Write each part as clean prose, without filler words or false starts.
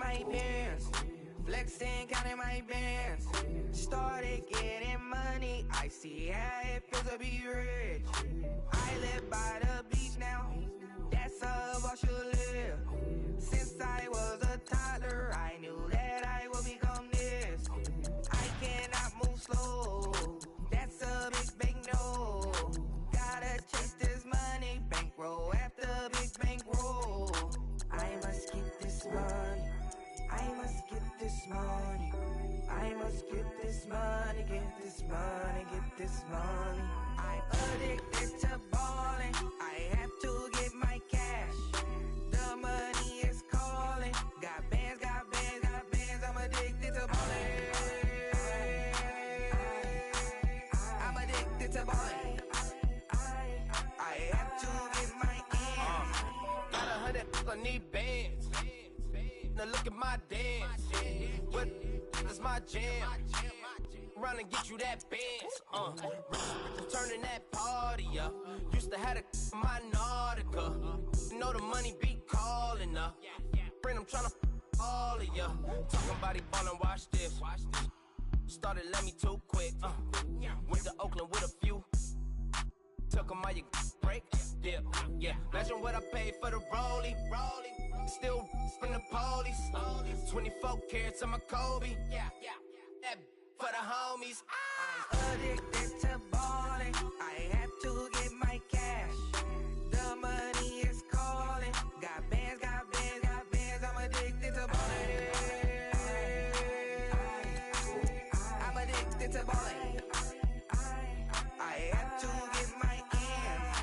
my pants, flexing, counting my bands. Started getting money, I see how it feels to be rich. I live by the beach now, that's how I should live. Since I was a toddler, I knew that I would become this. I cannot move slow, that's a big no. Gotta chase this money, bankroll after big bankroll. I must get this money, I must get this money, I must get this money, get this money, get this money. I'm addicted to balling, I have to get my cash. The money is calling, got bands, got bands, got bands. I'm addicted to balling. I'm addicted to balling. I have to get my ends. Got 100, I need bands. Now look at my dance. What is my jam? Run and get you that bands. Turning that party up. Used to have a my Nautica. You know the money be calling up. Friend, I'm tryna all of ya. Talking about he ballin', watch this. Started let me too quick. Went to Oakland with a few. Took 'em all you break. Yeah. Imagine what I paid for the rollie. Still in the police. 24 carats on my Kobe. That for the homies. I'm addicted to balling. I have to get my cash. The money is calling. Got bands, got bands, got bands. I'm addicted to balling. I'm addicted to balling. I have to get my ends.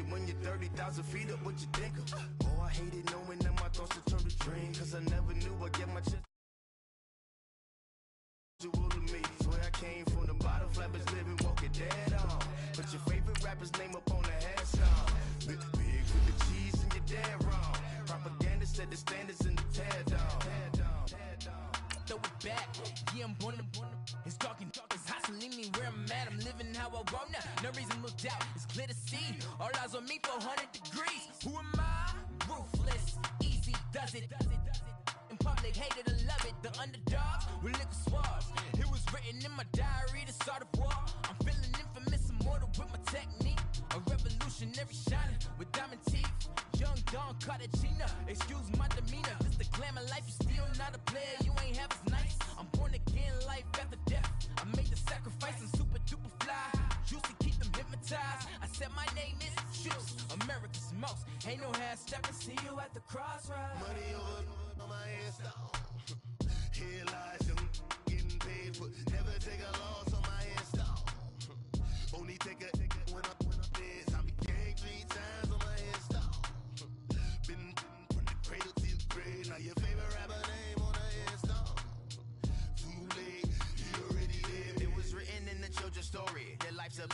When you're 30,000 feet up, what you think of? Oh, I hated knowing that my thoughts would turn to dream. Cause I never knew I'd get my chest. To me, where I came from, the bottom flappers living, walking dead on. Put your favorite rapper's name up on the headstone. Big with the cheese and you're dead wrong. Propaganda set the standards in the tear down. Throw it back, yeah, I'm born to. It's dark, it's hot, so leave me where I'm at. I'm living how I want now. No reason to doubt, it's clear to see. All eyes on me, 400 degrees. Who am I? Ruthless, easy, does it. In public, hate it or love it. The underdogs with liquor swabs. It was written in my diary, the start of war. I'm feeling infamous, immortal with my technique. A revolutionary shining with diamond teeth. Young Don Cartagena, excuse my demeanor. This the glamour life, you still not a player, you ain't half as nice. I'm born again, life after death. I made the sacrifice and super duper fly. Juicy, keep them hypnotized. I said my name is Juice, America's most. Ain't no half stepping, see you at the crossroads. Money over on my headstone. Here lies young, getting paid for. Never take a loss on my headstone. Only take a when I'm dead. I became 3 times on my headstone. Been from the cradle to the grave. Now your favorite rapper name on the headstone. Too late, you already lived. It was written in the children's story. Their life's a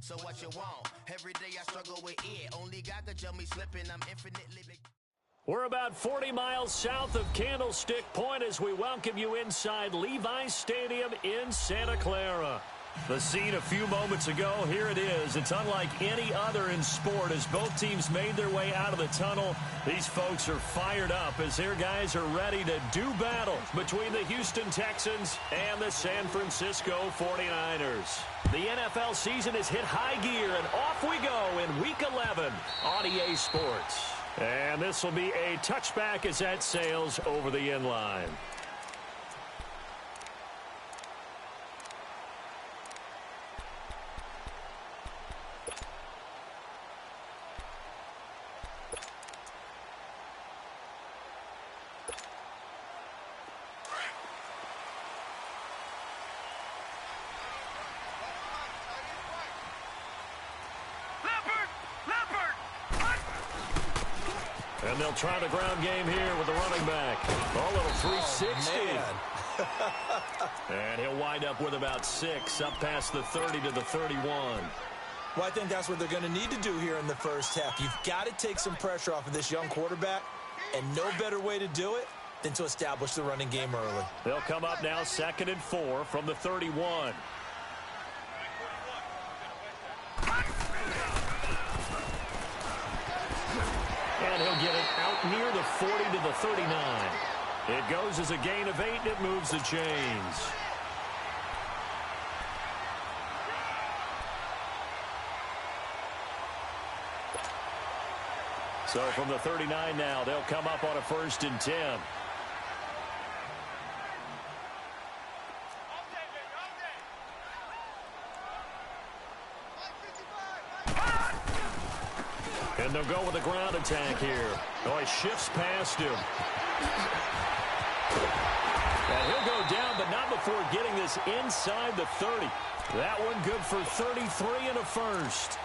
so what you want. Every day I struggle with it. Only God could tell me slipping. I'm infinitely big. We're about 40 miles south of Candlestick Point as we welcome you inside Levi's Stadium in Santa Clara. The scene a few moments ago, here it is. It's unlike any other in sport as both teams made their way out of the tunnel. These folks are fired up as their guys are ready to do battle between the Houston Texans and the San Francisco 49ers. The NFL season has hit high gear, and off we go in Week 11 on EA Sports. And And this will be a touchback as that sails over the end line. And they'll try the ground game here with the running back. Oh, little 360. And he'll wind up with about 6, up past the 30 to the 31. Well, I think that's what they're going to need to do here in the first half. You've got to take some pressure off of this young quarterback, and no better way to do it than to establish the running game early. They'll come up now 2nd and 4 from the 31. And he'll get it out near the 40 to the 39. It goes as a gain of 8, and it moves the chains. So from the 39 now, they'll come up on a 1st and 10. And they'll go with a ground attack here. Oh, he shifts past him. And he'll go down, but not before getting this inside the 30. That one good for 33 and a first.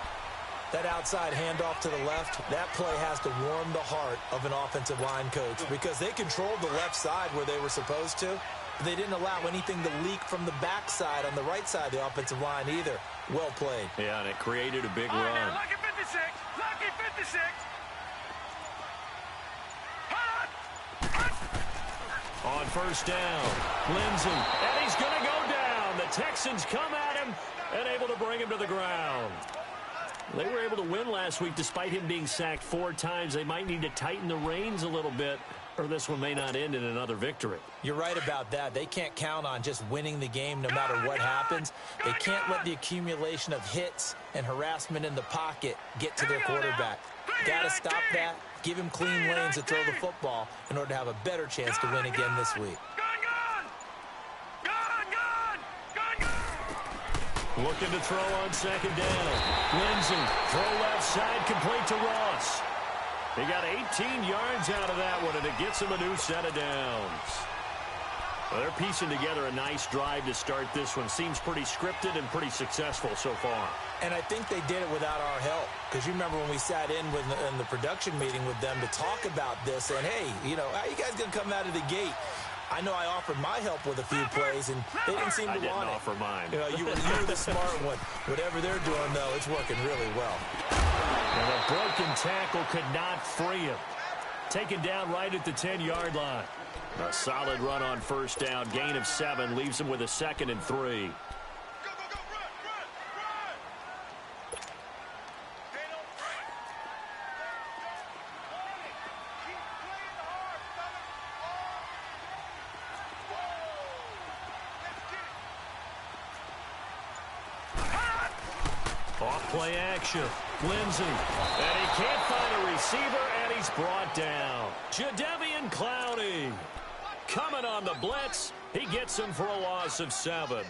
That outside handoff to the left, that play has to warm the heart of an offensive line coach because they controlled the left side where they were supposed to. But they didn't allow anything to leak from the backside on the right side of the offensive line either. Well played. Yeah, and it created a big run. Now, lucky 56. Lucky 56. On 1st down, Lindsey, and he's going to go down. The Texans come at him and able to bring him to the ground. They were able to win last week despite him being sacked 4 times. They might need to tighten the reins a little bit, or this one may not end in another victory. You're right about that. They can't count on just winning the game no matter what happens. They can't let the accumulation of hits and harassment in the pocket get to their quarterback. Got to stop that. Give him clean lanes to throw the football in order to have a better chance to win again this week. Looking to throw on 2nd down. Lindsey, throw left side, complete to Ross. He got 18 yards out of that one, and it gets him a new set of downs. Well, they're piecing together a nice drive to start this one. Seems pretty scripted and pretty successful so far. And I think they did it without our help. Because you remember when we sat in the production meeting with them to talk about this, and hey, you know, how you guys going to come out of the gate? I know I offered my help with a few plays, and they didn't seem to want it. I didn't offer mine. You know, you were the smart one. Whatever they're doing, though, it's working really well. And a broken tackle could not free him. Taken down right at the 10-yard line. A solid run on 1st down. Gain of 7 leaves him with a 2nd and 3. Off-play action. Lindsey. And he can't find a receiver, and he's brought down. Jadeveon Clowney. Coming on the blitz. He gets him for a loss of 7.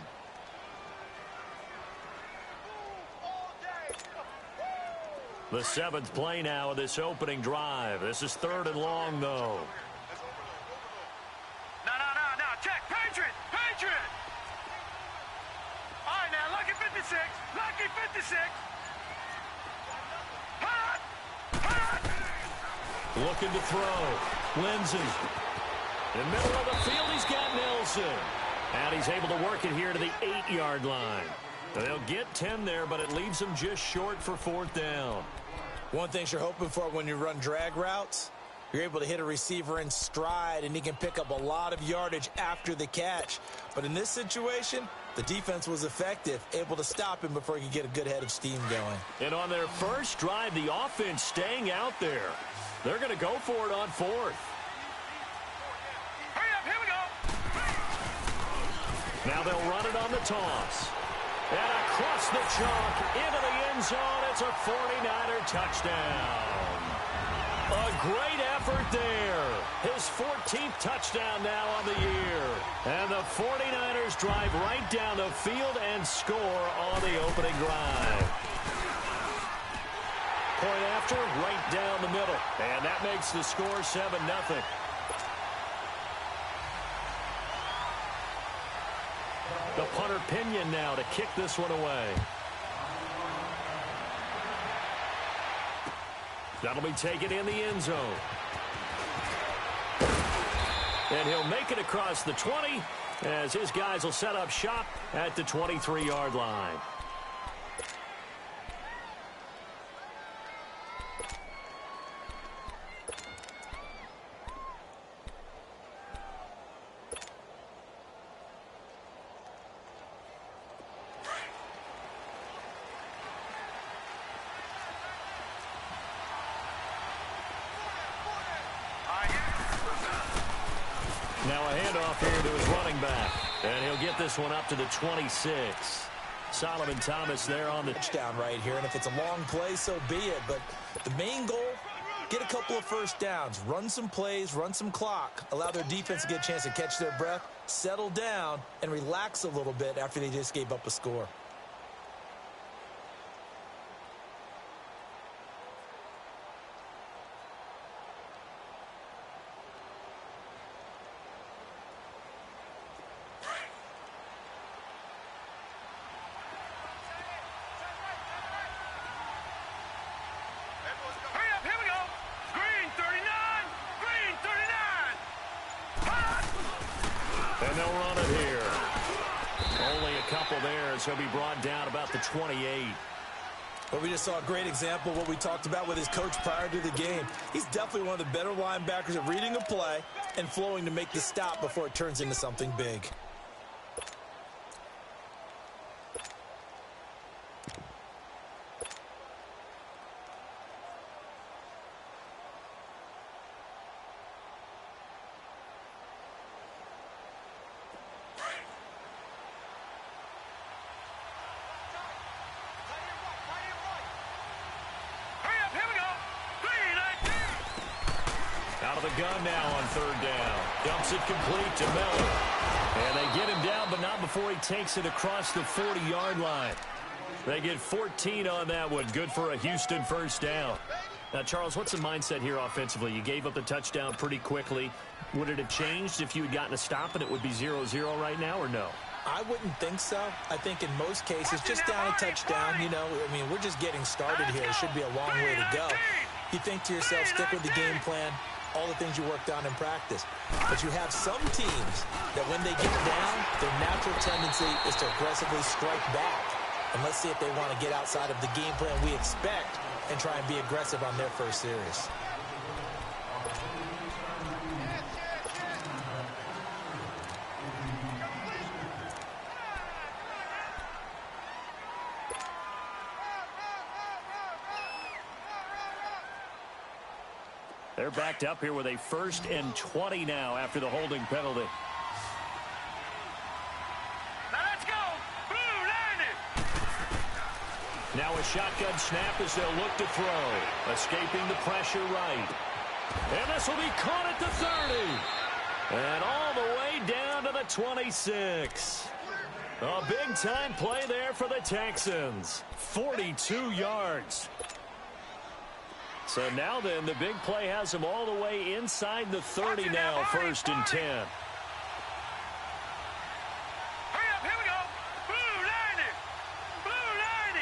The 7th play now of this opening drive. This is 3rd and long, though. No. Check. Patriot. All right, now, lucky 56. Lucky 56. Looking to throw. Lindsey. In the middle of the field, he's got Nelson. And he's able to work it here to the 8-yard line. They'll get 10 there, but it leaves them just short for 4th down. One thing you're hoping for when you run drag routes, you're able to hit a receiver in stride, and he can pick up a lot of yardage after the catch. But in this situation, the defense was effective, able to stop him before he could get a good head of steam going. And on their first drive, the offense staying out there. They're going to go for it on 4th. Hurry up, here we go. Now they'll run it on the toss. And across the chalk into the end zone. It's a 49er touchdown. A great effort there. His 14th touchdown now on the year. And the 49ers drive right down the field and score on the opening drive. Point after, right down the middle. And that makes the score 7-0. The punter Pinion now to kick this one away. That'll be taken in the end zone. And he'll make it across the 20 as his guys will set up shop at the 23-yard line. Now a handoff here to his running back. And he'll get this one up to the 26. Solomon Thomas there on the touchdown right here. And if it's a long play, so be it. But the main goal, get a couple of first downs. Run some plays, run some clock. Allow their defense to get a chance to catch their breath, settle down, and relax a little bit after they just gave up a score. And they'll run it here. Only a couple there, so he'll be brought down about the 28. Well, we just saw a great example of what we talked about with his coach prior to the game. He's definitely one of the better linebackers at reading a play and flowing to make the stop before it turns into something big. Out of the gun now on third down. Dumps it complete to Miller. And they get him down, but not before he takes it across the 40-yard line. They get 14 on that one. Good for a Houston first down. Now, Charles, what's the mindset here offensively? You gave up the touchdown pretty quickly. Would it have changed if you had gotten a stop and it would be 0-0 right now, or no? I wouldn't think so. I think in most cases, just down a touchdown, you know, I mean, we're just getting started here. It should be a long way to go. You think to yourself, stick with the game plan, all the things you worked on in practice. But you have some teams that when they get down, their natural tendency is to aggressively strike back. And let's see if they want to get outside of the game plan we expect and try and be aggressive on their first series. They're backed up here with a 1st and 20 now after the holding penalty. Now let's go. Blue line it. Now a shotgun snap as they'll look to throw. Escaping the pressure right. And this will be caught at the 30. And all the way down to the 26. A big-time play there for the Texans. 42 yards. So now then, the big play has them all the way inside the 30 now, 1st and 10. Hurry up, here we go. Blue line it. Blue line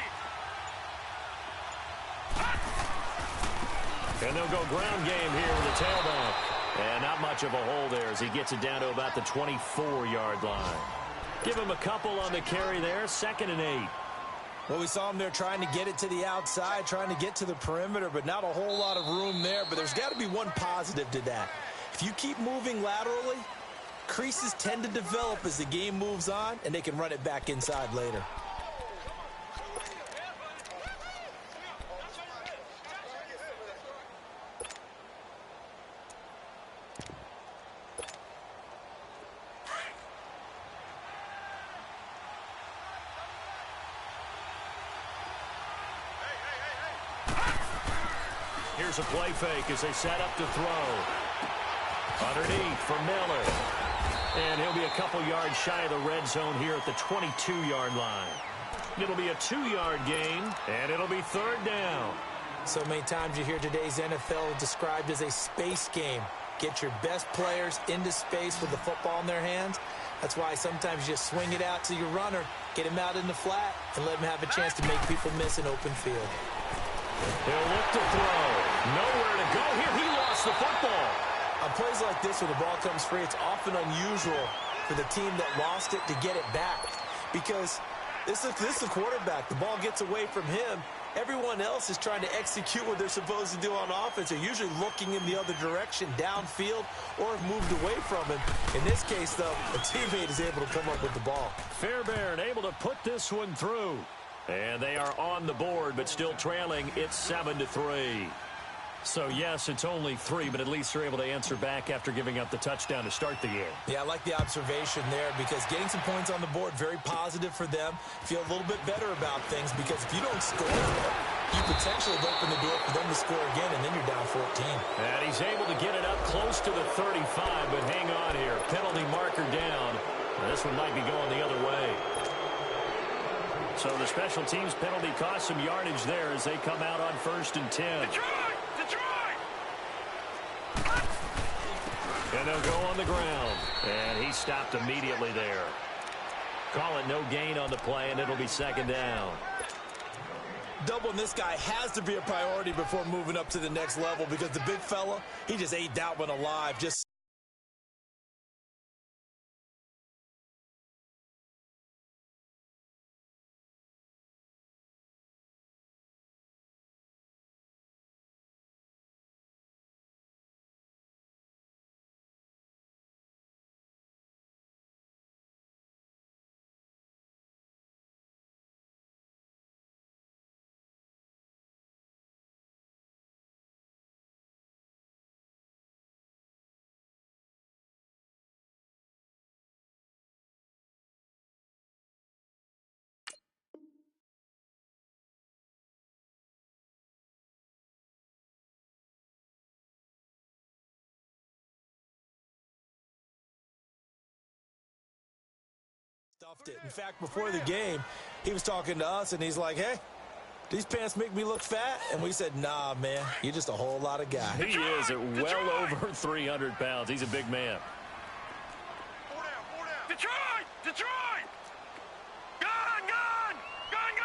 it. And they'll go ground game here with the tailback. And not much of a hole there as he gets it down to about the 24-yard line. Give him a couple on the carry there, 2nd and 8. Well, we saw him there trying to get it to the outside, trying to get to the perimeter, but not a whole lot of room there. But there's got to be one positive to that. If you keep moving laterally, creases tend to develop as the game moves on, and they can run it back inside later. Here's Here's a play fake as they set up to throw. Underneath for Miller. And he'll be a couple yards shy of the red zone here at the 22-yard line. It'll be a 2-yard gain, and it'll be third down. So many times you hear today's NFL described as a space game. Get your best players into space with the football in their hands. That's why sometimes you just swing it out to your runner, get him out in the flat, and let him have a chance to make people miss an open field. He'll look to throw. Nowhere to go here. He lost the football. On plays like this where the ball comes free, it's often unusual for the team that lost it to get it back. Because this is the quarterback. The ball gets away from him. Everyone else is trying to execute what they're supposed to do on offense. They're usually looking in the other direction, downfield, or have moved away from him. In this case, though, a teammate is able to come up with the ball. Fairbairn able to put this one through. And they are on the board, but still trailing. It's 7-3. So, yes, it's only 3, but at least they're able to answer back after giving up the touchdown to start the game. Yeah, I like the observation there because getting some points on the board, very positive for them. Feel a little bit better about things because if you don't score, you potentially have opened the door for them to score again, and then you're down 14. And he's able to get it up close to the 35, but hang on here. Penalty marker down. This one might be going the other way. So the special teams penalty cost some yardage there as they come out on 1st and 10. And they'll go on the ground. And he stopped immediately there. Call it no gain on the play, and it'll be 2nd down. Doubling this guy has to be a priority before moving up to the next level because the big fella, he just ate that one alive. Just stuffed it. In fact, before the game, he was talking to us, and he's like, hey, these pants make me look fat? And we said, nah, man, you're just a whole lot of guy. He is at well over 300 pounds. He's a big man. Detroit! Detroit! Gun! Gun! Gun!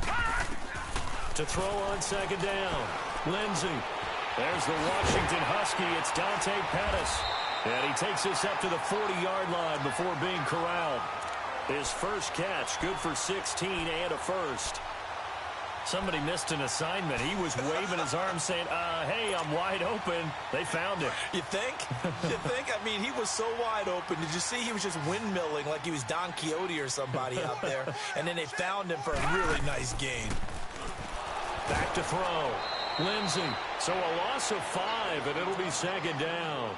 Gun! To throw on 2nd down. Lindsey. There's the Washington Husky. It's Dante Pettis. And he takes this up to the 40-yard line before being corralled. His first catch, good for 16 and a first. Somebody missed an assignment. He was waving his arm saying, hey, I'm wide open. They found him. You think? You think? I mean, he was so wide open. Did you see he was just windmilling like he was Don Quixote or somebody out there? And then they found him for a really nice gain. Back to throw. Lindsey. So a loss of 5, and it'll be 2nd down.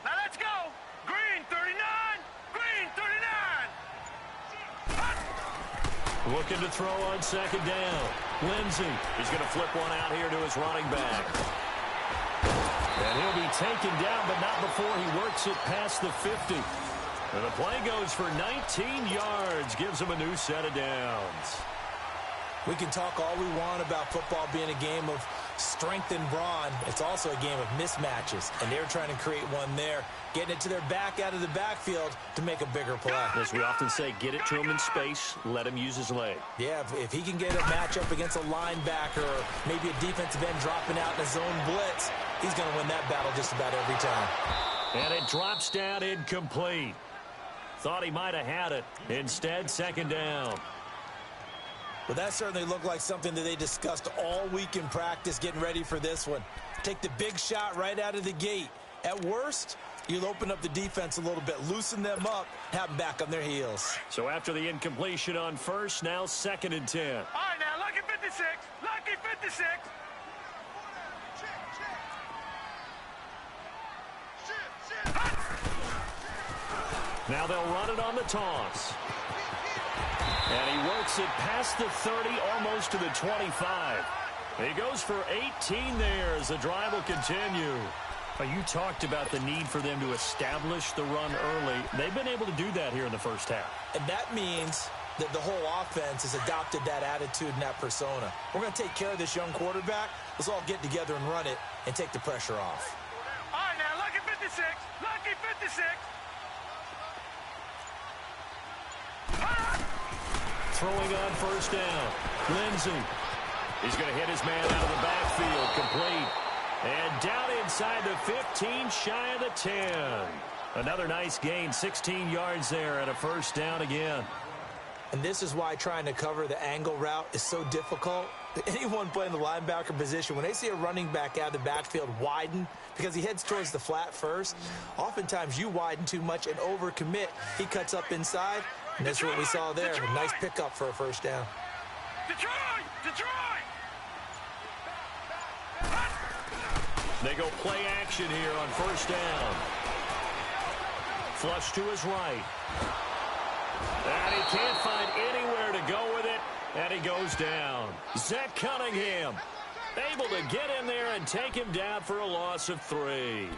Now let's go! Green 39! Green 39! Looking to throw on 2nd down. Lindsey. He's going to flip one out here to his running back. And he'll be taken down, but not before he works it past the 50. And the play goes for 19 yards. Gives him a new set of downs. We can talk all we want about football being a game of strength and brawn. It's also a game of mismatches, and they're trying to create one there, getting it to their back out of the backfield to make a bigger play. As we often say, get it to him in space, let him use his leg. Yeah, if he can get a matchup against a linebacker or maybe a defensive end dropping out in a zone blitz, he's going to win that battle just about every time. And it drops down incomplete. Thought he might have had it. Instead, 2nd down. But that certainly looked like something that they discussed all week in practice getting ready for this one. Take the big shot right out of the gate. At worst, you'll open up the defense a little bit, loosen them up, have them back on their heels. So after the incompletion on 1st, now 2nd and 10. All right, now, look at 56. Look 56. Now they'll run it on the toss. And he works it past the 30, almost to the 25. He goes for 18 there as the drive will continue. You talked about the need for them to establish the run early. They've been able to do that here in the first half. And that means that the whole offense has adopted that attitude and that persona. We're going to take care of this young quarterback. Let's all get together and run it and take the pressure off. All right, now, lucky 56. Lucky 56. Throwing on first down. Lindsey. He's going to hit his man out of the backfield. Complete. And down inside the 15, shy of the 10. Another nice gain, 16 yards there and a first down again. And this is why trying to cover the angle route is so difficult. Anyone playing the linebacker position, when they see a running back out of the backfield widen because he heads towards the flat first, oftentimes you widen too much and overcommit. He cuts up inside, and that's what we saw there. A nice pickup for a first down. Detroit! Detroit! They go play action here on first down. Flush to his right. And he can't find anywhere to go with it, and he goes down. Zach Cunningham able to get in there and take him down for a loss of 3.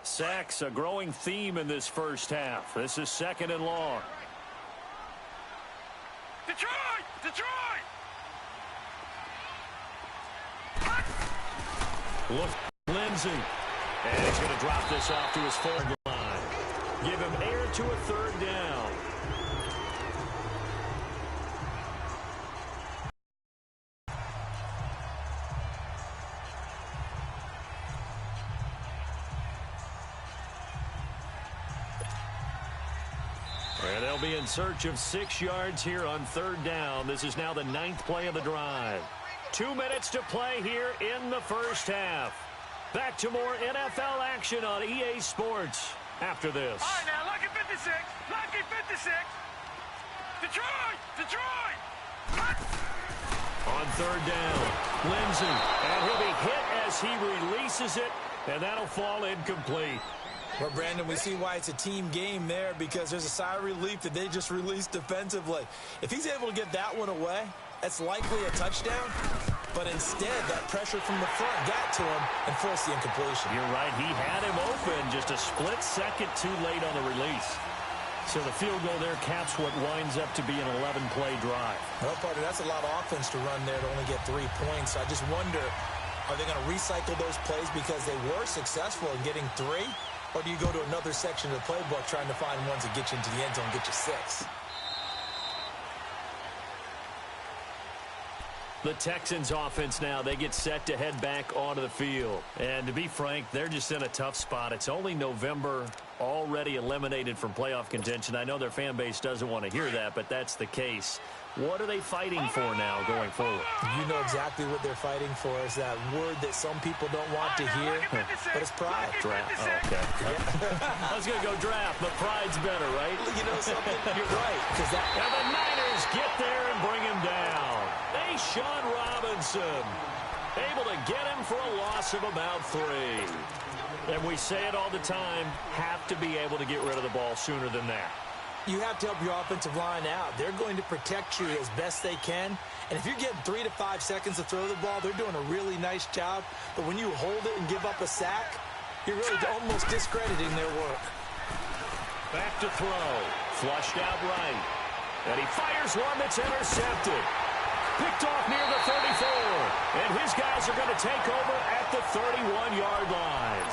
Sacks, a growing theme in this first half. This is 2nd and long. Detroit! Detroit! Look, Lindsey. And he's going to drop this off to his forward line. Give him air to a 3rd down. And they'll be in search of 6 yards here on 3rd down. This is now the 9th play of the drive. 2 minutes to play here in the first half. Back to more NFL action on EA Sports after this. All right, now, lucky 56. Lucky 56. Detroit! Detroit! On 3rd down, Lindsey. And he'll be hit as he releases it, and that'll fall incomplete. Well, Brandon, we see why it's a team game there, because there's a sigh of relief that they just released defensively. If he's able to get that one away, that's likely a touchdown. But instead, that pressure from the front got to him and forced the incompletion. You're right. He had him open just a split second too late on the release. So the field goal there caps what winds up to be an 11-play drive. Well, partner, that's a lot of offense to run there to only get 3 points. I just wonder, are they going to recycle those plays because they were successful in getting 3? Or do you go to another section of the playbook trying to find ones that get you into the end zone and get you 6? The Texans offense now, they get set to head back onto the field. And to be frank, they're just in a tough spot. It's only November, already eliminated from playoff contention. I know their fan base doesn't want to hear that, but that's the case. What are they fighting for now going forward? You know exactly what they're fighting for. Is that word that some people don't want to hear, but it's pride. Draft. Oh, okay. Yeah. I was going to go draft, but pride's better, right? You know something? You're right. And the Niners get there and bring him down. Sean Robinson able to get him for a loss of about 3. And we say it all the time, have to be able to get rid of the ball sooner than that. You have to help your offensive line out. They're going to protect you as best they can. And if you're getting 3 to 5 seconds to throw the ball, they're doing a really nice job. But when you hold it and give up a sack, you're really almost discrediting their work. Back to throw. Flushed out right. And he fires one that's intercepted. Picked off near the 34. And his guys are going to take over at the 31-yard line.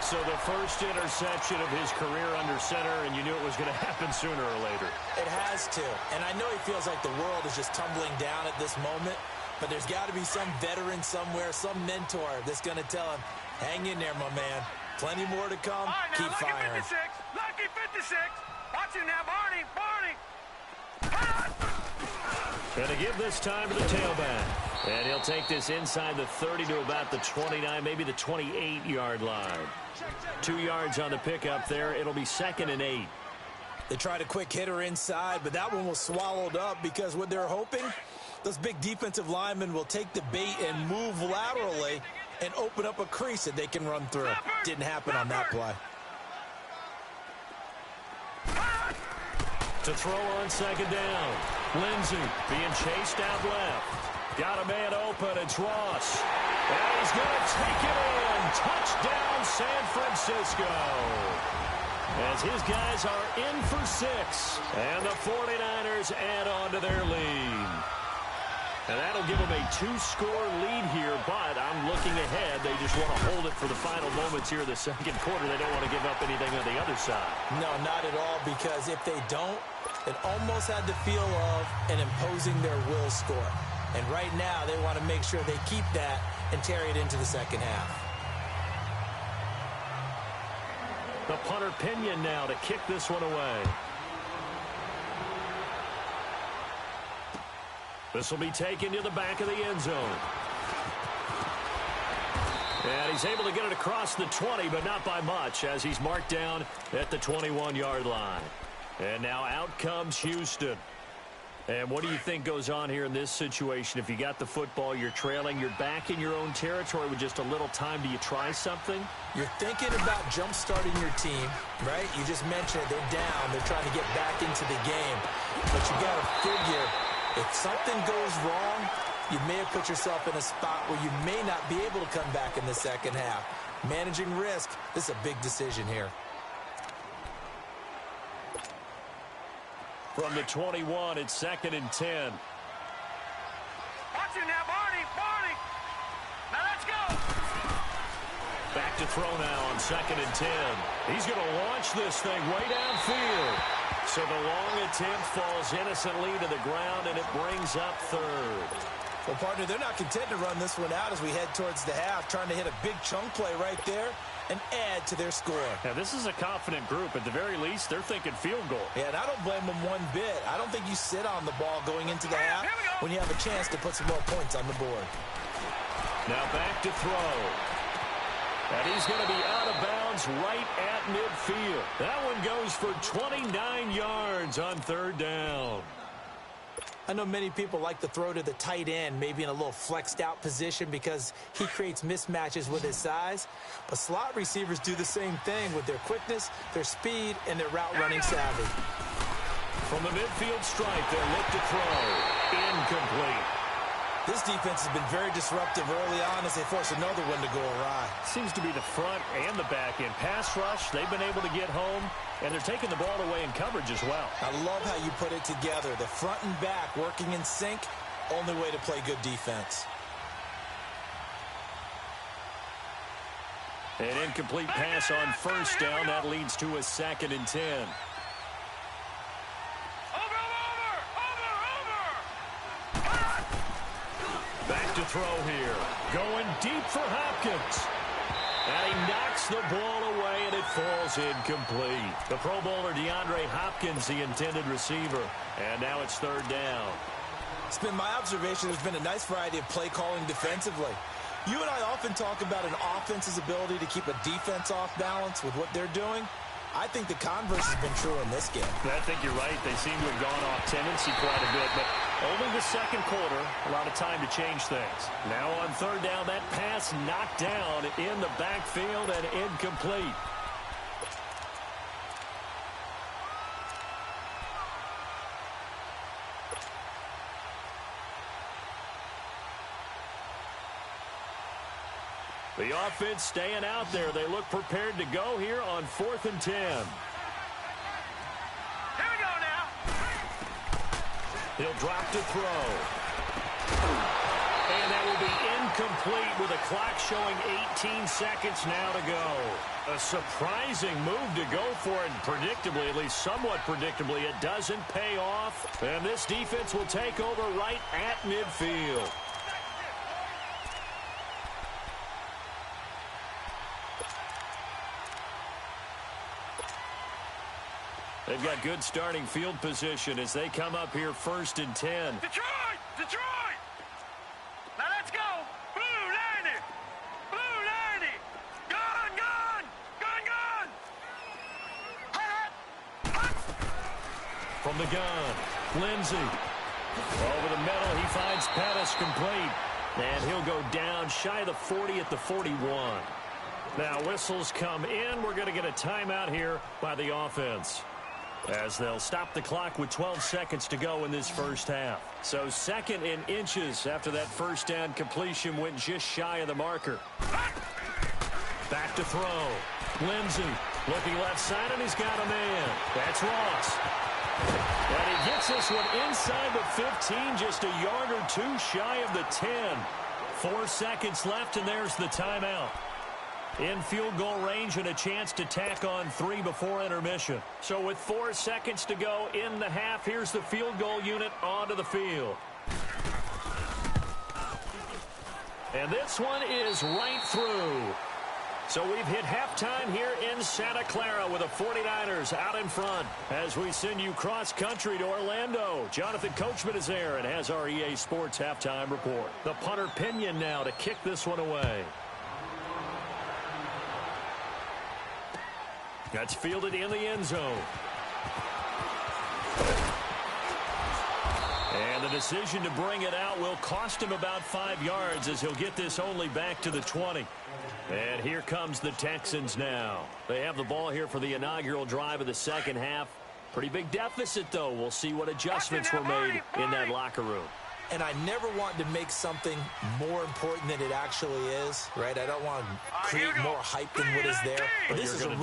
So the first interception of his career under center, and you knew it was going to happen sooner or later. It has to. And I know he feels like the world is just tumbling down at this moment, but there's got to be some veteran somewhere, some mentor that's going to tell him, hang in there, my man. Plenty more to come. Right, keep lucky firing. 56. Lucky 56. Watch him now, Barney. Barney. And to give this time to the tailback. And he'll take this inside the 30 to about the 29, maybe the 28-yard line. 2 yards on the pickup there. It'll be 2nd and 8. They tried a quick hitter inside, but that one was swallowed up because what they're hoping, those big defensive linemen will take the bait and move laterally and open up a crease that they can run through. Didn't happen on that play. To throw on 2nd down. Lindsey being chased out left. Got a man open. It's Ross. And he's going to take it in. Touchdown, San Francisco. As his guys are in for 6. And the 49ers add on to their lead. And that'll give them a 2-score lead here, but I'm looking ahead. They just want to hold it for the final moments here in the second quarter. They don't want to give up anything on the other side. No, not at all, because if they don't, it almost had the feel of an imposing their will score. And right now, they want to make sure they keep that and carry it into the second half. The punter Pinion now to kick this one away. This will be taken to the back of the end zone. And he's able to get it across the 20, but not by much, as he's marked down at the 21-yard line. And now out comes Houston. And what do you think goes on here in this situation? If you got the football, you're trailing, you're back in your own territory with just a little time. Do you try something? You're thinking about jump-starting your team, right? You just mentioned it. They're down. They're trying to get back into the game. But you got to figure, if something goes wrong, you may have put yourself in a spot where you may not be able to come back in the second half. Managing risk, this is a big decision here. From the 21, it's 2nd and 10. Watch it now, Barney. Barney. Now let's go. Back to throw now on 2nd and 10. He's going to launch this thing way downfield. So the long attempt falls innocently to the ground, and it brings up 3rd. Well, partner, they're not content to run this one out as we head towards the half, trying to hit a big chunk play right there and add to their score. Now, this is a confident group. At the very least, they're thinking field goal. Yeah, and I don't blame them one bit. I don't think you sit on the ball going into the half when you have a chance to put some more points on the board. Now back to throw. And he's going to be out of bounds right at midfield. That one goes for 29 yards on 3rd down. I know many people like to throw to the tight end, maybe in a little flexed out position because he creates mismatches with his size. But slot receivers do the same thing with their quickness, their speed, and their route running savvy. From the midfield stripe, they'll look to throw. Incomplete. This defense has been very disruptive early on as they force another one to go awry. Seems to be the front and the back end. Pass rush, they've been able to get home, and they're taking the ball away in coverage as well. I love how you put it together. The front and back working in sync, only way to play good defense. An incomplete pass on 1st down. That leads to a 2nd and 10. Back to throw here. Going deep for Hopkins. And he knocks the ball away, and it falls incomplete. The Pro Bowler DeAndre Hopkins, the intended receiver. And now it's 3rd down. It's been my observation there's been a nice variety of play calling defensively. You and I often talk about an offense's ability to keep a defense off balance with what they're doing. I think the converse has been true in this game. I think you're right. They seem to have gone off tendency quite a bit, but only the second quarter, a lot of time to change things. Now on 3rd down, that pass knocked down in the backfield and incomplete. The offense staying out there. They look prepared to go here on 4th and 10. Here we go now. He'll drop to throw. And that will be incomplete with a clock showing 18 seconds now to go. A surprising move to go for it, and predictably, at least somewhat predictably, it doesn't pay off. And this defense will take over right at midfield. They've got good starting field position as they come up here 1st and 10. Detroit! Detroit! Now let's go! Blue 90! Blue 90! Gun, gun! Gun, gun! From the gun, Lindsey. Over the middle, he finds Pettis complete. And he'll go down shy of the 40 at the 41. Now whistles come in. We're going to get a timeout here by the offense, as they'll stop the clock with 12 seconds to go in this first half. So 2nd and inches after that first down completion went just shy of the marker. Back to throw. Lindsey looking left side, and he's got a man. That's Ross. And he gets this one inside the 15, just a yard or two shy of the 10. 4 seconds left, and there's the timeout. In field goal range and a chance to tack on 3 before intermission. So with 4 seconds to go in the half, here's the field goal unit onto the field. And this one is right through. So we've hit halftime here in Santa Clara with the 49ers out in front. As we send you cross-country to Orlando, Jonathan Coachman is there and has our EA Sports halftime report. The punter Pinion now to kick this one away. That's fielded in the end zone. And the decision to bring it out will cost him about 5 yards, as he'll get this only back to the 20. And here comes the Texans now. They have the ball here for the inaugural drive of the second half. Pretty big deficit, though. We'll see what adjustments were made in that locker room. And I never want to make something more important than it actually is, right? I don't want to create more hype than what is there. But this is I'm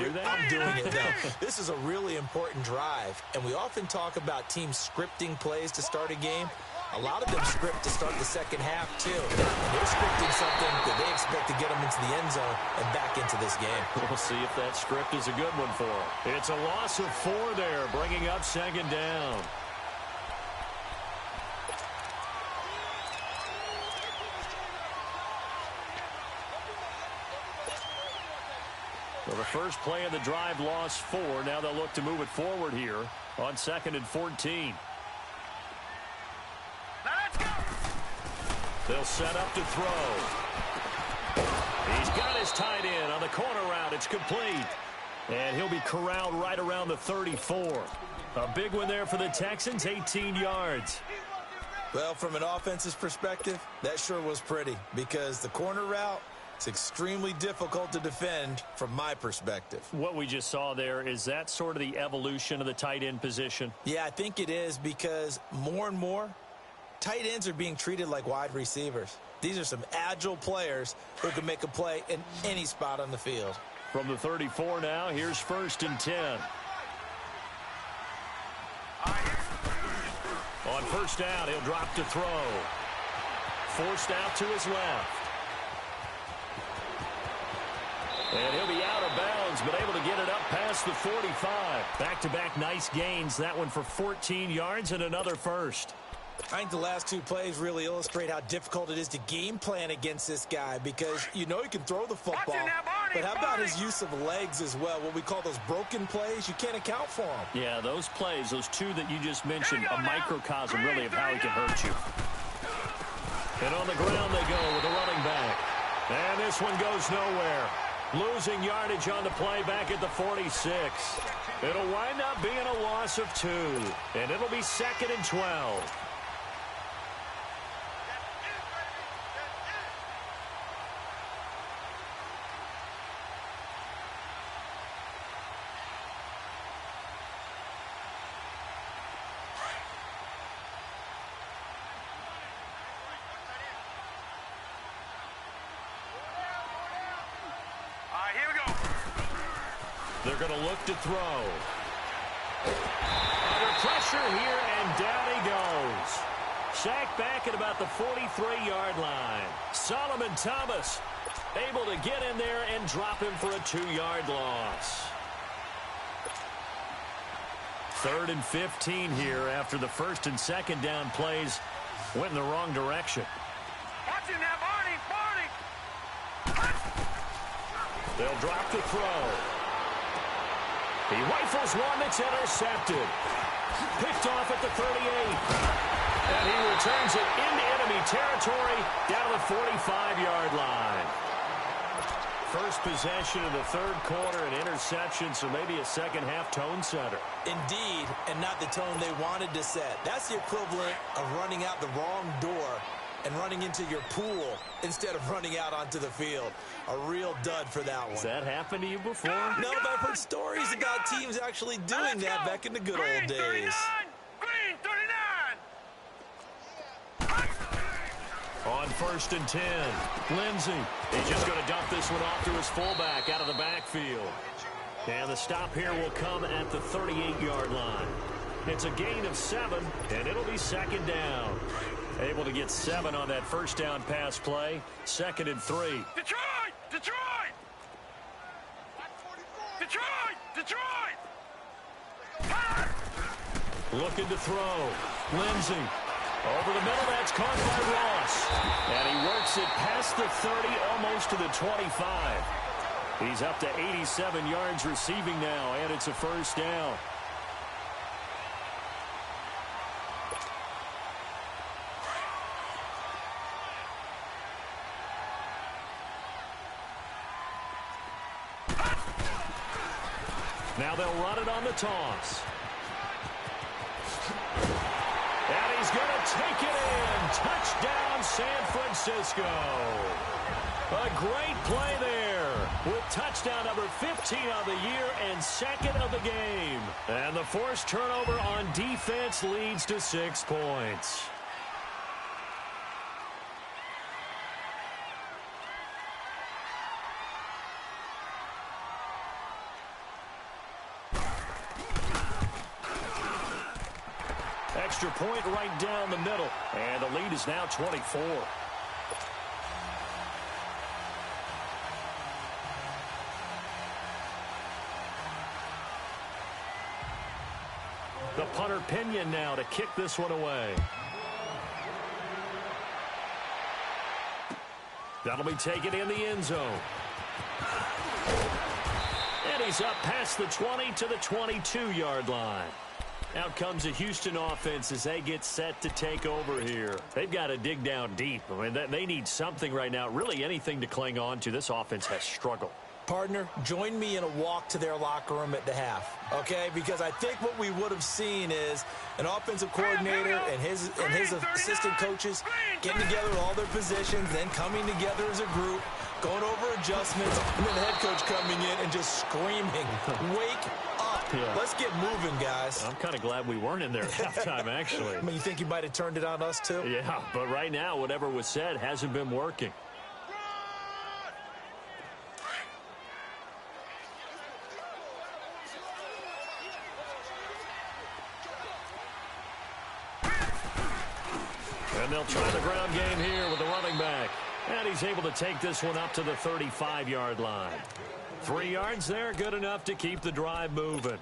doing it now. This is a really important drive. And we often talk about teams scripting plays to start a game. A lot of them script to start the second half, too. And they're scripting something that they expect to get them into the end zone and back into this game. We'll see if that script is a good one for them. It's a loss of 4 there, bringing up 2nd down. So the first play of the drive lost 4. Now they'll look to move it forward here on 2nd and 14. They'll set up to throw. He's got his tight end on the corner route. It's complete. And he'll be corralled right around the 34. A big one there for the Texans, 18 yards. Well, from an offense's perspective, that sure was pretty, because the corner route, it's extremely difficult to defend from my perspective. What we just saw there, is that sort of the evolution of the tight end position? Yeah, I think it is, because more and more, tight ends are being treated like wide receivers. These are some agile players who can make a play in any spot on the field. From the 34 now, here's 1st and 10. On 1st down, he'll drop to throw. Forced out to his left. And he'll be out of bounds, but able to get it up past the 45. Back-to-back nice gains. That one for 14 yards and another first. I think the last 2 plays really illustrate how difficult it is to game plan against this guy, because you know he can throw the football, but how about his use of legs as well? What we call those broken plays, you can't account for them. Yeah, those plays, those 2 that you just mentioned, a microcosm really of how he can hurt you. And on the ground they go with the running back. And this one goes nowhere. Losing yardage on the play back at the 46. It'll wind up being a loss of 2, and it'll be 2nd and 12. They're going to look to throw. Under pressure here, and down he goes. Sacked back at about the 43-yard line. Solomon Thomas able to get in there and drop him for a 2-yard loss. 3rd and 15 here after the 1st and 2nd down plays went in the wrong direction. Watching that, Barney! They'll drop the throw. He rifles one that's intercepted. Picked off at the 38. And he returns it into enemy territory down the 45-yard line. First possession of the third quarter, an interception, so maybe a second-half tone setter. Indeed, and not the tone they wanted to set. That's the equivalent of running out the wrong door and running into your pool instead of running out onto the field. A real dud for that one. Has that happened to you before? No, but I've heard stories about teams actually doing that back in the good old days. Green 39. On 1st and 10, Lindsey. He's just going to dump this one off to his fullback out of the backfield. And the stop here will come at the 38-yard line. It's a gain of 7, and it'll be second down. Able to get 7 on that first down pass play. 2nd and 3. Detroit! Detroit! Detroit! Detroit! Looking to throw. Lindsey. Over the middle, that's caught by Ross. And he works it past the 30, almost to the 25. He's up to 87 yards receiving now, and it's a first down. Now they'll run it on the toss. And he's going to take it in. Touchdown, San Francisco. A great play there with touchdown number 15 of the year and 2nd of the game. And the forced turnover on defense leads to 6 points. Extra point right down the middle. And the lead is now 24. The punter Pinion now to kick this one away. That'll be taken in the end zone. And he's up past the 20 to the 22-yard line. Out comes the Houston offense as they get set to take over here. They've got to dig down deep. I mean, they need something right now, really anything to cling on to. This offense has struggled. Partner, join me in a walk to their locker room at the half, okay? Because I think what we would have seen is an offensive coordinator and his assistant coaches getting together all their positions, then coming together as a group, going over adjustments, and then the head coach coming in and just screaming, "Wake up. Yeah. Let's get moving, guys." I'm kind of glad we weren't in there at halftime, actually. I mean, you think you might have turned it on us, too? Yeah, but right now, whatever was said hasn't been working. And they'll try the ground game here with the running back. And he's able to take this one up to the 35-yard line. 3 yards there, good enough to keep the drive moving.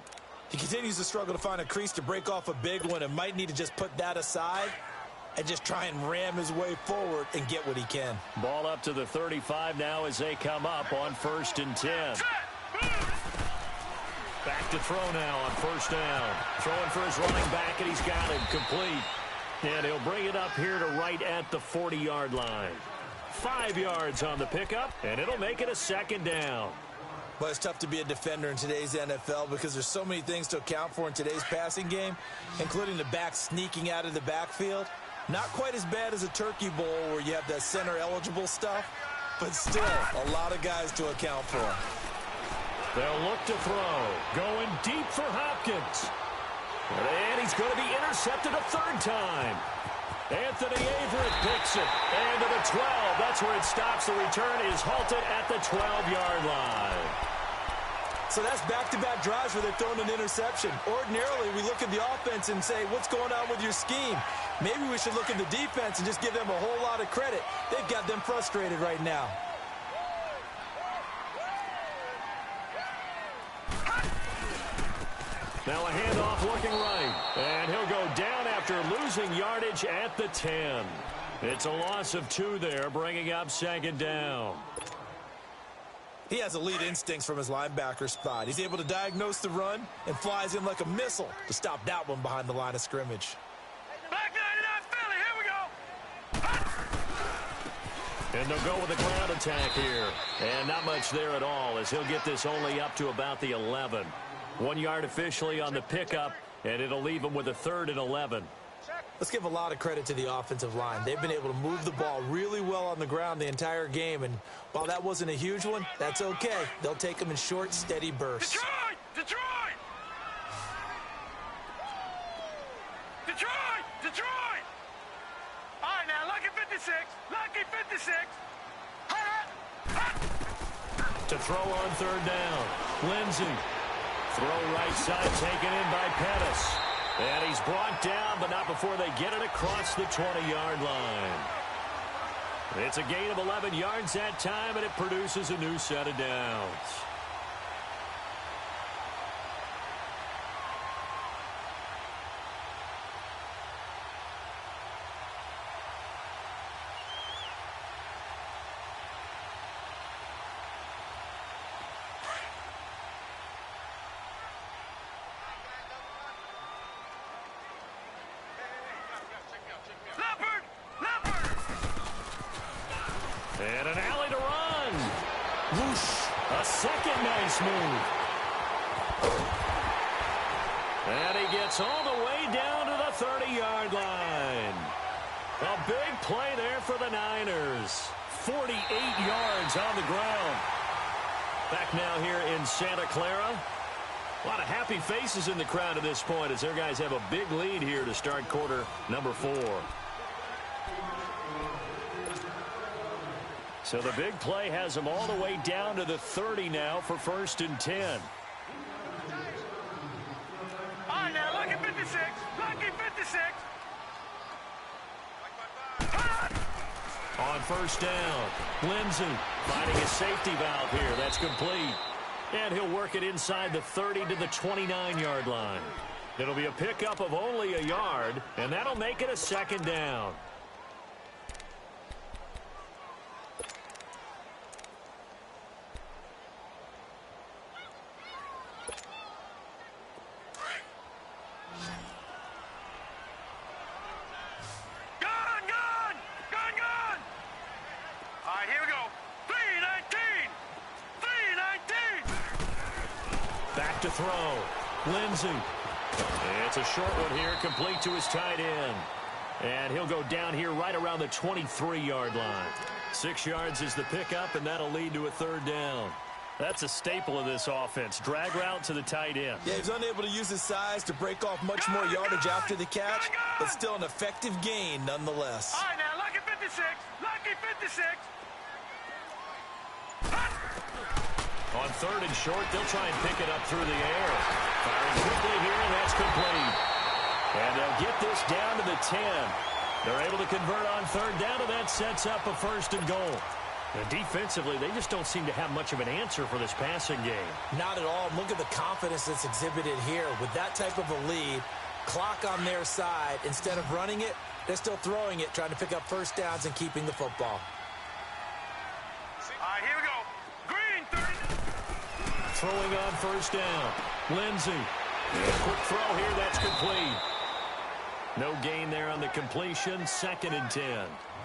He continues to struggle to find a crease to break off a big one and might need to just put that aside and just try and ram his way forward and get what he can. Ball up to the 35 now as they come up on 1st and 10. Back to throw now on 1st down. Throwing for his running back, and he's got it complete. And he'll bring it up here to right at the 40-yard line. 5 yards on the pickup, and it'll make it a 2nd down. But it's tough to be a defender in today's NFL because there's so many things to account for in today's passing game, including the back sneaking out of the backfield. Not quite as bad as a turkey bowl where you have that center-eligible stuff, but still a lot of guys to account for. They'll look to throw. Going deep for Hopkins. And he's going to be intercepted a 3rd time. Anthony Averett picks it. And to the 12. That's where it stops. The return is halted at the 12-yard line. So that's back-to-back drives where they're throwing an interception. Ordinarily, we look at the offense and say, what's going on with your scheme? Maybe we should look at the defense and just give them a whole lot of credit. They've got them frustrated right now. Now a handoff looking right. And he'll go down after losing yardage at the 10. It's a loss of 2 there, bringing up 2nd down. He has elite instincts from his linebacker spot. He's able to diagnose the run and flies in like a missile to stop that one behind the line of scrimmage. Black 99 Philly, here we go. And they'll go with a ground attack here. And not much there at all, as he'll get this only up to about the 11. 1 yard officially on the pickup, and it'll leave him with a 3rd and 11. Let's give a lot of credit to the offensive line. They've been able to move the ball really well on the ground the entire game, and while that wasn't a huge one, that's okay. They'll take them in short, steady bursts. Detroit! Detroit! Detroit! Detroit! All right, now, Lucky 56. Lucky 56. To throw on 3rd down. Lindsey. Throw right side taken in by Pettis. And he's brought down, but not before they get it across the 20-yard line. It's a gain of 11 yards that time, and it produces a new set of downs. And an alley to run. Whoosh. A second nice move. And he gets all the way down to the 30-yard line. A big play there for the Niners. 48 yards on the ground. Back now here in Santa Clara. A lot of happy faces in the crowd at this point as their guys have a big lead here to start quarter number 4. So the big play has them all the way down to the 30 now for 1st and 10. All right, now, Lucky 56. Lucky 56. On 1st down, Lindsey finding a safety valve here. That's complete. And he'll work it inside the 30 to the 29-yard line. It'll be a pickup of only a yard, and that'll make it a 2nd down. To throw. Lindsey. It's a short one here, complete to his tight end. And he'll go down here right around the 23-yard line. 6 yards is the pickup, and that'll lead to a 3rd down. That's a staple of this offense. Drag route to the tight end. Yeah, he's unable to use his size to break off much more yardage after the catch, but still an effective gain nonetheless. All right, now, Lucky 56. Lucky 56. On 3rd and short, they'll try and pick it up through the air. Firing quickly here, and that's complete. And they'll get this down to the 10. They're able to convert on 3rd down, and that sets up a 1st and goal. And defensively, they just don't seem to have much of an answer for this passing game. Not at all. Look at the confidence that's exhibited here. With that type of a lead, clock on their side, instead of running it, they're still throwing it, trying to pick up 1st downs and keeping the football. All right, here we go. Green, 30. Throwing on 1st down. Lindsey. Quick throw here. That's complete. No gain there on the completion. 2nd and 10.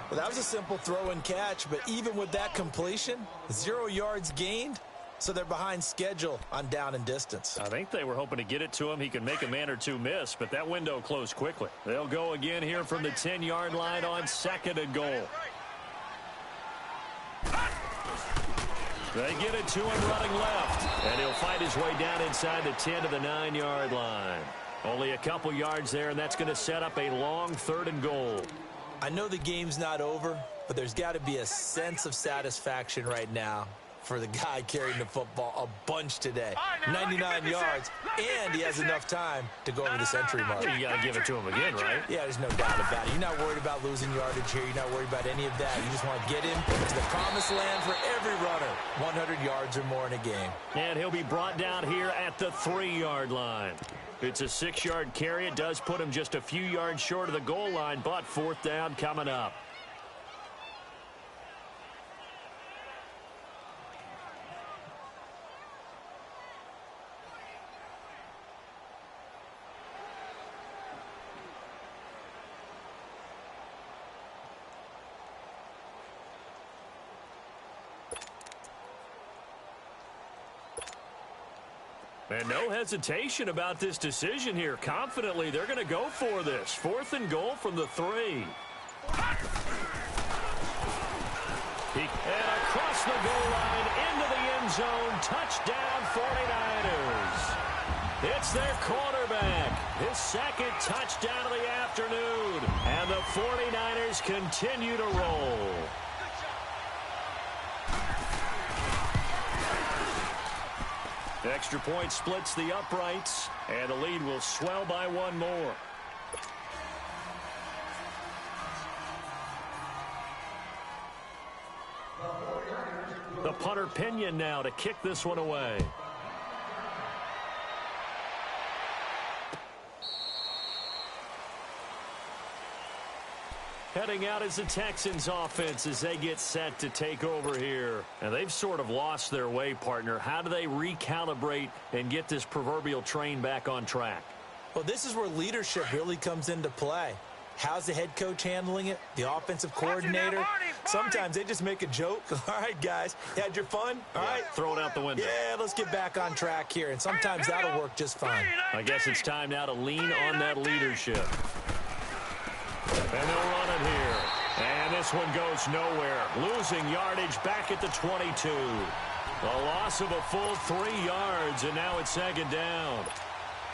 Well, that was a simple throw and catch, but even with that completion, 0 yards gained, so they're behind schedule on down and distance. I think they were hoping to get it to him. He could make a man or two miss, but that window closed quickly. They'll go again here from the 10-yard line on 2nd and goal. They get it to him running left, and he'll fight his way down inside the 10 to the 9-yard line. Only a couple yards there, and that's going to set up a long 3rd and goal. I know the game's not over, but there's got to be a sense of satisfaction right now for the guy carrying the football a bunch today. 99 yards, and he has enough time to go over the century mark. You got to give it to him again, right? Yeah, there's no doubt about it. You're not worried about losing yardage here. You're not worried about any of that. You just want to get him to the promised land for every runner. 100 yards or more in a game. And he'll be brought down here at the 3-yard line. It's a 6-yard carry. It does put him just a few yards short of the goal line, but 4th down coming up. And no hesitation about this decision here. Confidently, they're going to go for this. 4th and goal from the 3. And across the goal line, into the end zone, touchdown 49ers. It's their quarterback, his 2nd touchdown of the afternoon. And the 49ers continue to roll. Extra point splits the uprights, and the lead will swell by 1 more. The punter Pinion now to kick this one away. Heading out is the Texans offense as they get set to take over here. And they've sort of lost their way, partner. How do they recalibrate and get this proverbial train back on track? Well, this is where leadership really comes into play. How's the head coach handling it? The offensive coordinator? Sometimes they just make a joke. All right, guys, you had your fun? All right. Throw it out the window. Yeah, let's get back on track here. And sometimes that'll work just fine. I guess it's time now to lean on that leadership. And they'll run it here. And this one goes nowhere. Losing yardage back at the 22. A loss of a full 3 yards, and now it's 2nd down.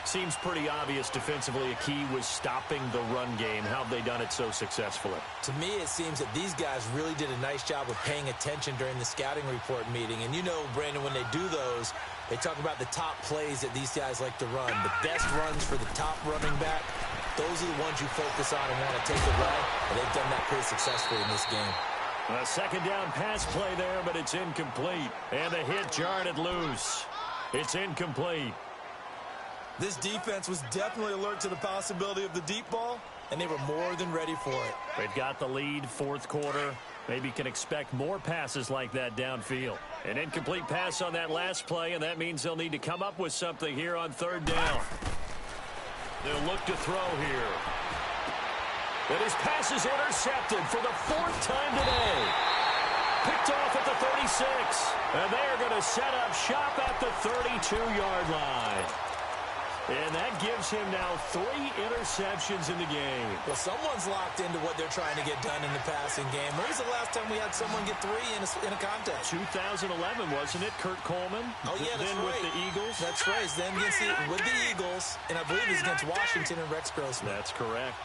Seems pretty obvious defensively a key was stopping the run game. How have they done it so successfully? To me, it seems that these guys really did a nice job of paying attention during the scouting report meeting. And you know, Brandon, when they do those, they talk about the top plays that these guys like to run. The best runs for the top running back, those are the ones you focus on and want to take away. And they've done that pretty successfully in this game. A 2nd down pass play there, but it's incomplete. And the hit jarred it loose. It's incomplete. This defense was definitely alert to the possibility of the deep ball, and they were more than ready for it. They've got the lead, 4th quarter. Maybe can expect more passes like that downfield. An incomplete pass on that last play, and that means they'll need to come up with something here on 3rd down. They'll look to throw here. And his pass is intercepted for the 4th time today. Picked off at the 36. And they are going to set up shop at the 32-yard line. And that gives him now 3 interceptions in the game. Well, someone's locked into what they're trying to get done in the passing game. When was the last time we had someone get 3 in a contest? 2011, wasn't it? Kurt Coleman? Oh, yeah, that's then right. with the Eagles? That's right. Then with the Eagles, and I believe it was against Washington and Rex Grossman. That's correct.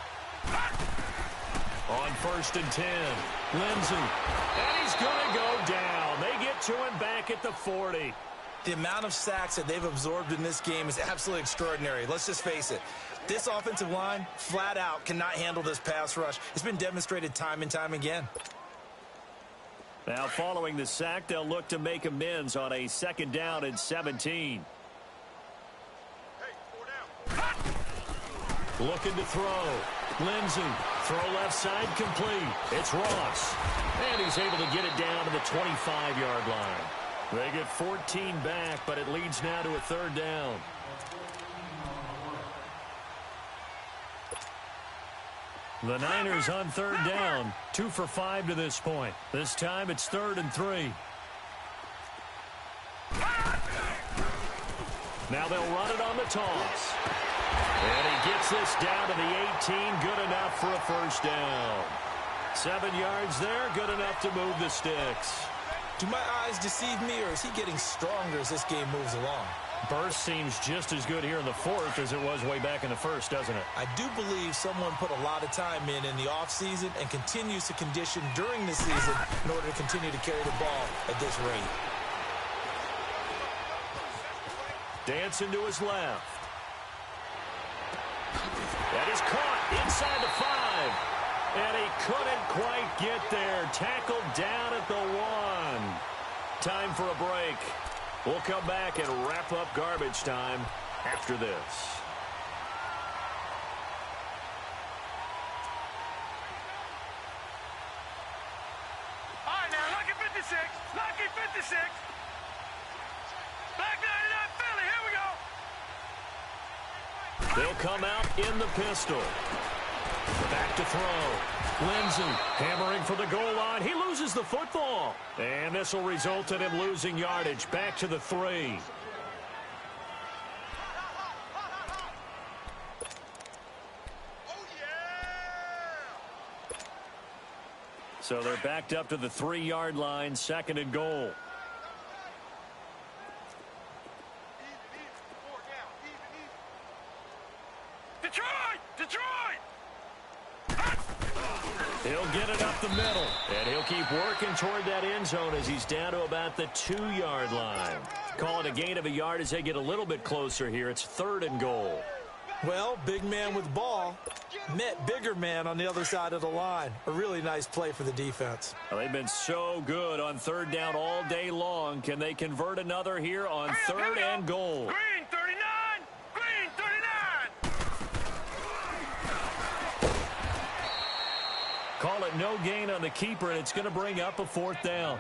On 1st and 10, Lindsey. And he's going to go down. They get to him back at the 40. The amount of sacks that they've absorbed in this game is absolutely extraordinary. Let's just face it. This offensive line, flat out, cannot handle this pass rush. It's been demonstrated time and time again. Now, following the sack, they'll look to make amends on a 2nd down and 17. Looking to throw. Lindsey. Throw left side complete. It's Ross. And he's able to get it down to the 25-yard line. They get 14 back, but it leads now to a 3rd down. The Niners on 3rd down. 2 for 5 to this point. This time it's 3rd and 3. Now they'll run it on the toss. And he gets this down to the 18. Good enough for a 1st down. 7 yards there. Good enough to move the sticks. Do my eyes deceive me, or is he getting stronger as this game moves along? Burst seems just as good here in the 4th as it was way back in the 1st, doesn't it? I do believe someone put a lot of time in the offseason and continues to condition during the season in order to continue to carry the ball at this rate. Dancing to his left. That is caught inside the 5. And he couldn't quite get there. Tackled down at the 1. Time for a break. We'll come back and wrap up garbage time after this. All right, now, lucky 56. Lucky 56. Black 99 Philly. Here we go. They'll come out in the pistol. Back to throw. Lindsey hammering for the goal line. He loses the football. And this will result in him losing yardage back to the 3. So they're backed up to the 3-yard line, 2nd and goal. Detroit! He'll get it up the middle, and he'll keep working toward that end zone as he's down to about the 2-yard line. Call it a gain of a yard as they get a little bit closer here. It's 3rd and goal. Well, big man with ball met bigger man on the other side of the line. A really nice play for the defense. Well, they've been so good on 3rd down all day long. Can they convert another here on 3rd and goal? Green 39! Green 39! Call it no gain on the keeper, and it's going to bring up a 4th down.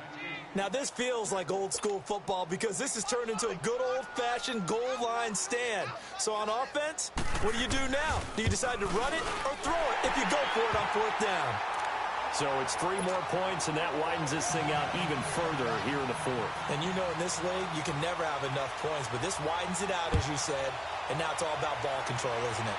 Now, this feels like old-school football because this has turned into a good old-fashioned goal line stand. So on offense, what do you do now? Do you decide to run it or throw it if you go for it on 4th down? So it's 3 more points, and that widens this thing out even further here in the 4th. And you know in this league, you can never have enough points, but this widens it out, as you said, and now it's all about ball control, isn't it?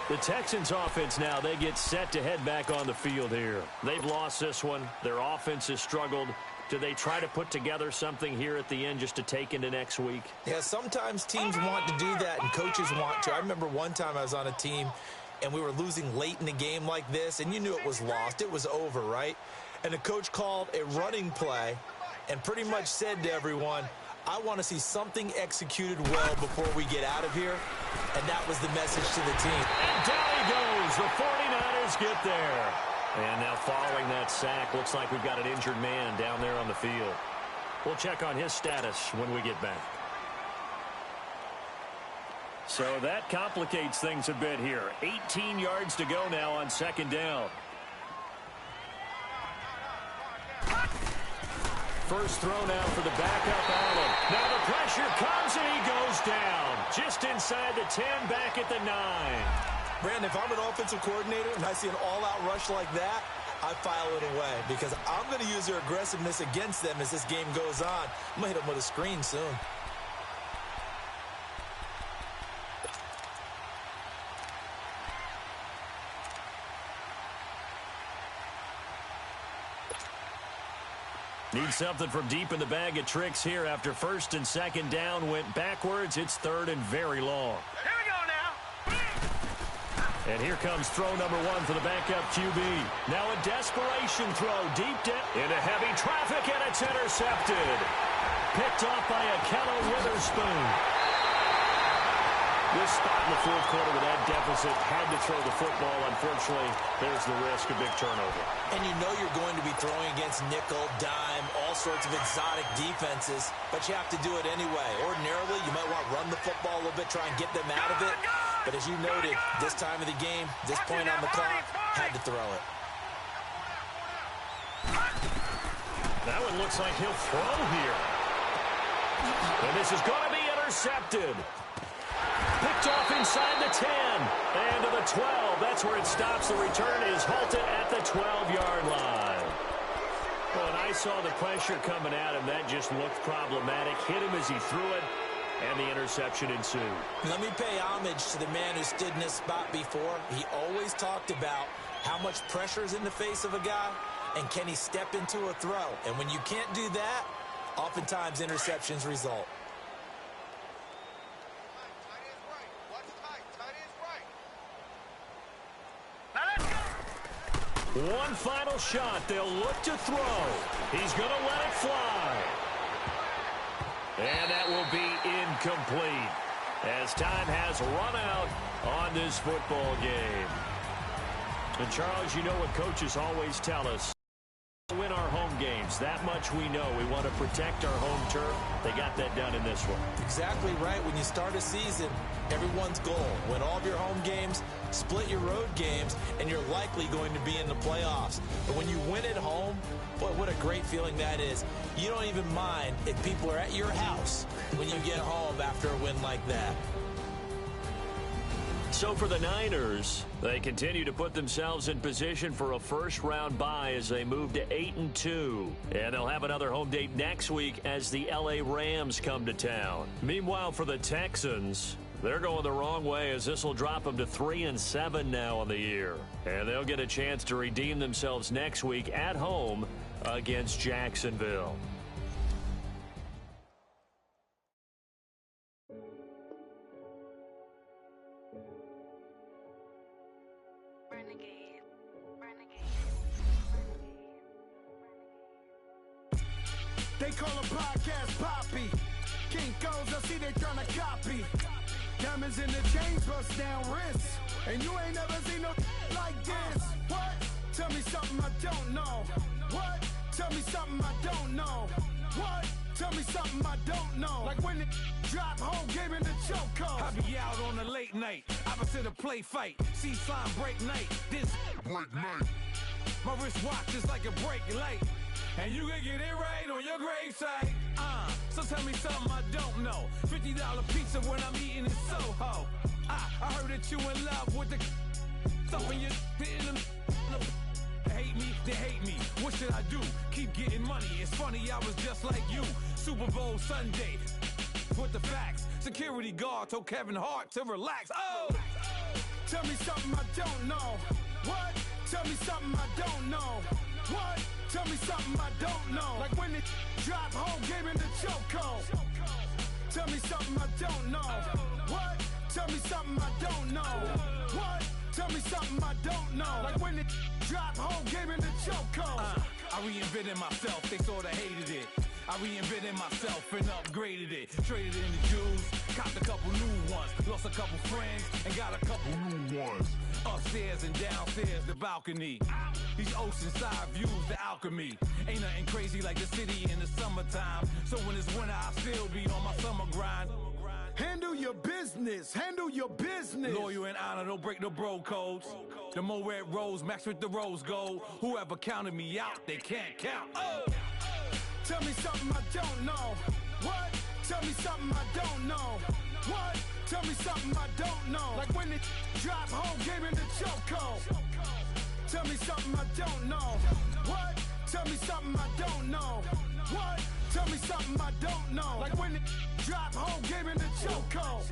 The Texans offense now, they get set to head back on the field here. They've lost this one. Their offense has struggled. Do they try to put together something here at the end just to take into next week? Yeah, sometimes teams want to do that and coaches want to. I remember one time I was on a team and we were losing late in the game like this, and you knew it was lost. It was over, right? And the coach called a running play and pretty much said to everyone, I want to see something executed well before we get out of here. And that was the message to the team. And down he goes. The 49ers get there. And now following that sack, looks like we've got an injured man down there on the field. We'll check on his status when we get back. So that complicates things a bit here. 18 yards to go now on 2nd down. First throw now for the backup Allen. Now the pressure comes and he goes down. Just inside the 10, back at the 9. Brandon, if I'm an offensive coordinator and I see an all-out rush like that, I file it away because I'm going to use their aggressiveness against them as this game goes on. I'm going to hit them with a screen soon. Need something from deep in the bag of tricks here after 1st and 2nd down went backwards. It's 3rd and very long. Here we go now. And here comes throw number 1 for the backup QB. Now a desperation throw deep into heavy traffic, and it's intercepted. Picked off by Akello Witherspoon. This spot in the 4th quarter with that deficit, had to throw the football. Unfortunately, there's the risk of big turnover. And you know you're going to be throwing against nickel, dime, all sorts of exotic defenses, but you have to do it anyway. Ordinarily, you might want to run the football a little bit, try and get them out of it. But as you noted, this time of the game, this point on the clock, had to throw it. That one looks like he'll throw here. And this is going to be intercepted. Picked off inside the 10 and to the 12. That's where it stops. The return is halted at the 12-yard line. Well, and I saw the pressure coming at him. That just looked problematic. Hit him as he threw it, and the interception ensued. Let me pay homage to the man who stood in this spot before. He always talked about how much pressure is in the face of a guy, and can he step into a throw. And when you can't do that, oftentimes interceptions result. One final shot. They'll look to throw. He's going to let it fly. And that will be incomplete as time has run out on this football game. And, Charles, you know what coaches always tell us. Win our home games. That much we know. We want to protect our home turf. They got that done in this one. Exactly right. When you start a season, everyone's goal. Win all of your home games, split your road games, and you're likely going to be in the playoffs. But when you win at home, boy, what a great feeling that is. You don't even mind if people are at your house when you get home after a win like that. So for the Niners, they continue to put themselves in position for a first-round bye as they move to 8-2. And they'll have another home date next week as the LA Rams come to town. Meanwhile, for the Texans, They're going the wrong way as this will drop them to 3-7 now on the year. And they'll get a chance to redeem themselves next week at home against Jacksonville. They call a podcast Poppy. Kinkos, I see they tryna copy. Diamonds in the chains, bust down wrists. And you ain't never seen no like this. What? Tell me something I don't know. What? Tell me something I don't know. What? Tell me something I don't know. Like when it drop home, game in the chokehold. I be out on a late night, opposite a play fight. See slime break night, this break night. My wristwatch is like a break light. And you can get it right on your gravesite. So tell me something I don't know. $50 pizza when I'm eating in Soho. I heard that you in love with the stuff in your hate me, they hate me. What should I do? Keep getting money. It's funny, I was just like you. Super Bowl Sunday with the facts. Security guard told Kevin Hart to relax. Oh! Tell me something I don't know. What? Tell me something I don't know. What? Tell me something I don't know. Like when it drop home, game in the chokehold. Tell me something I don't know. What? Tell me something I don't know. What? Tell me something I don't know. Like when it drop home, game in the chokehold. I reinvented myself, they sorta hated it. I reinvented myself and upgraded it. Traded in the Jews, copped a couple new ones. Lost a couple friends and got a couple new ones. Upstairs and downstairs, the balcony. These oceanside views, the alchemy. Ain't nothing crazy like the city in the summertime. So when it's winter, I still be on my summer grind. Handle your business, handle your business. Loyal and honor, don't break no bro codes. The more red rose, match with the rose gold. Whoever counted me out, they can't count. Oh! Tell me something I don't know. What? Tell me something I don't know. What? Tell me something I don't know. Like when it drop home, game in the chokehold. Tell me something I don't know. What? Tell me something I don't know. What? Tell me something I don't know. Like when it drop home, game in the chokehold.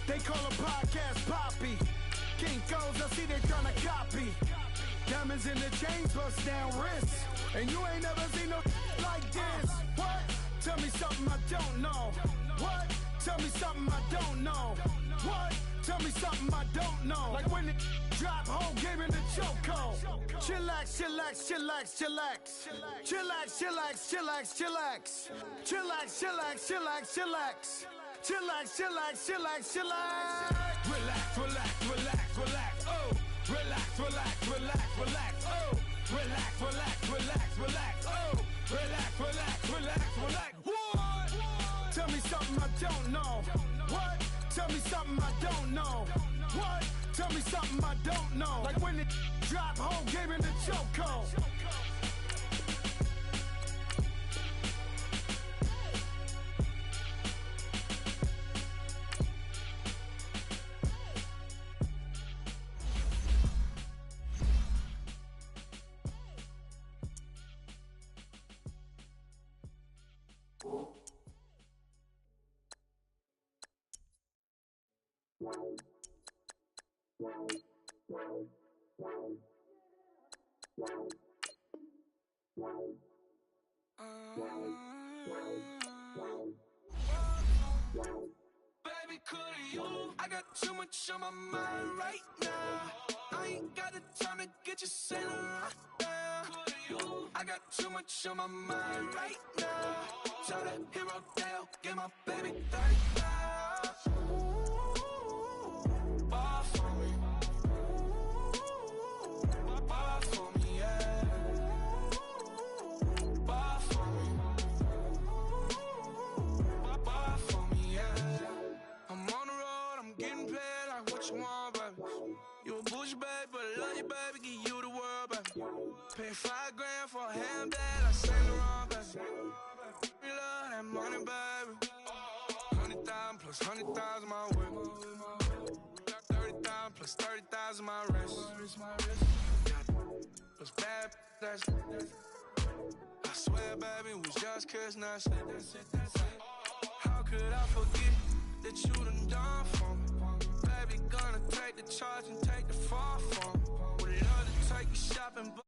They call a podcast Poppy. Kinkos, I see they tryna copy. Diamonds in the chains, bust down wrists. And you ain't never seen no like this. What? Tell me something I don't know. What? Tell me something I don't know. What? Tell me something I don't know. Like when it drop home, game in the chokehold. Chillax, chillax, chillax, chillax. Chillax, chillax, chillax, chillax. Chillax, chillax, chillax, chillax. Chillax, chillax, chillax, chillax. Relax, relax, relax, relax. Oh! Relax, relax, relax, relax. Oh! Relax, relax, relax, relax. Oh! Relax, relax, relax, relax. What? Tell me something I don't know. What? Tell me something I don't know. What? Tell me something I don't know. Like when it drop home, game in the chokehold. Baby, could you? I got too much on my mind right now. I ain't got the time to get you center right now. Could you? I got too much on my mind right now. Tell that hero Dale, get my baby 30,000. Ball for me. Ball for me, yeah. Ball for me. Ball for me, yeah. I'm on the road, I'm getting paid like what you want, baby. You a bougie, baby, but I love you, baby. Give you the world, baby. Pay $5 grand for a handbag, I sang the wrong, baby. You love that money, baby. 100,000 plus 100,000 my whip. 30,000 plus 30,000 my wrist. Plus bad, that's I swear, baby, was just kiss, now How could I forget that you done for me. Baby, gonna take the charge and take the fall from me. Would love to take you shopping, but